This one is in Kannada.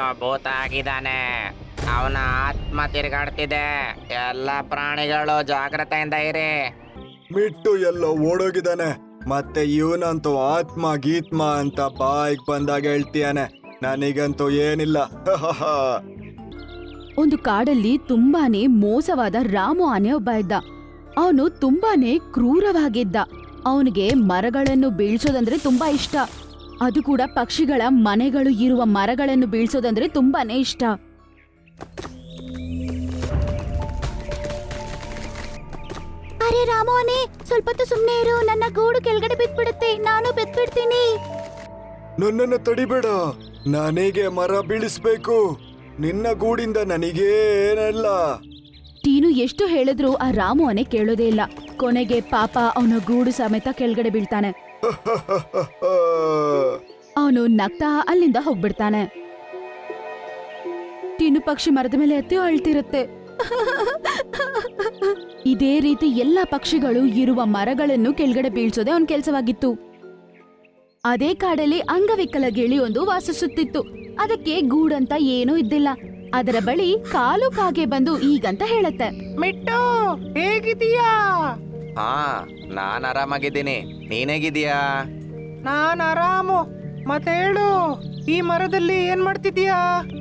ಮಿಟ್ಟು ಭೂತ ಆಗಿದ್ದಾನೆ. ಅವನ ಆತ್ಮ ತಿರುಗಾಡ್ತಿದೆ. ಎಲ್ಲ ಪ್ರಾಣಿಗಳು ಜಾಗ್ರತೆಯಿಂದ ಇರಿ. ಮಿಟ್ಟು ಎಲ್ಲ ಓಡೋಗಿದ್ದಾನೆ. ಮತ್ತೆ ಇವನಂತೂ ಆತ್ಮ ಗೀತ್ಮ ಅಂತ ಬಾಯಿಗೆ ಬಂದಾಗ ಹೇಳ್ತೀಯಾನೆ. ನನಗಂತೂ ಏನಿಲ್ಲ. ಒಂದು ಕಾಡಲ್ಲಿ ತುಂಬಾನೇ ಮೋಸವಾದ ರಾಮು ಆನೆ ಒಬ್ಬ ಇದ್ದ. ಅವನು ತುಂಬಾನೇ ಕ್ರೂರವಾಗಿದ್ದ. ಅವನಿಗೆ ಮರಗಳನ್ನು ಬೀಳ್ಸೋದಂದ್ರೆ ತುಂಬಾ ಇಷ್ಟ. ಅದು ಕೂಡ ಪಕ್ಷಿಗಳ ಮನೆಗಳು ಇರುವ ಮರಗಳನ್ನು ಬೀಳ್ಸೋದಂದ್ರೆ ತುಂಬಾನೇ ಇಷ್ಟ. ಅರೆ ರಾಮು ಆನೆ, ಸ್ವಲ್ಪ ಹೊತ್ತು ಸುಮ್ನೆ ಇರು. ನನ್ನ ಗೂಡು ಕೆಳಗಡೆ ಬಿದ್ಬಿಡುತ್ತೆ, ನಾನು ಬಿದ್ಬಿಡ್ತೀನಿ. ನನ್ನನ್ನು ತಡಿಬೇಡ. ನನಗೆ ಮರ ಬೀಳಿಸ್ಬೇಕು. ನಿನ್ನ ಗೂಡಿಂದ ನನಗೇನಲ್ಲ. ಟೀನು ಎಷ್ಟು ಹೇಳಿದ್ರು ಆ ರಾಮು ಆನೆ ಕೇಳೋದೇ ಇಲ್ಲ. ಕೊನೆಗೆ ಪಾಪ ಅವನ ಗೂಡು ಸಮೇತ ಕೆಳಗಡೆ ಬೀಳ್ತಾನೆ. ಅವನು ನಗ್ತಾ ಅಲ್ಲಿಂದ ಹೋಗ್ಬಿಡ್ತಾನೆ. ಟೀನು ಪಕ್ಷಿ ಮರದ ಮೇಲೆ ಎತ್ತಿ ಅಳ್ತಿರುತ್ತೆ. ಇದೇ ರೀತಿ ಎಲ್ಲಾ ಪಕ್ಷಿಗಳು ಇರುವ ಮರಗಳನ್ನು ಕೆಳಗಡೆ ಬೀಳ್ಸೋದೆ ಅವನ ಕೆಲಸವಾಗಿತ್ತು. ಅದೇ ಕಾಡಲ್ಲಿ ಅಂಗವಿಕಲ ಗಿಳಿ ಒಂದು ವಾಸಿಸುತ್ತಿತ್ತು. ಅದಕ್ಕೆ ಗೂಡಂತ ಏನೂ ಇದ್ದಿಲ್ಲ. ಅದರ ಬಳಿ ಕಾಲು ಕಾಗೆ ಬಂದು ಈಗಂತ ಹೇಳತ್ತೆ. ಮಿಟ್ಟು ಹೇಗಿದೀಯಾ? ಹಾ, ನಾನ್ ಆರಾಮಾಗಿದ್ದೀನಿ. ನೀನೇಗಿದೀಯಾ? ನಾನ್ ಆರಾಮು. ಮತ್ತೆ ಹೇಳು, ಈ ಮರದಲ್ಲಿ ಏನ್ ಮಾಡ್ತಿದೀಯಾ?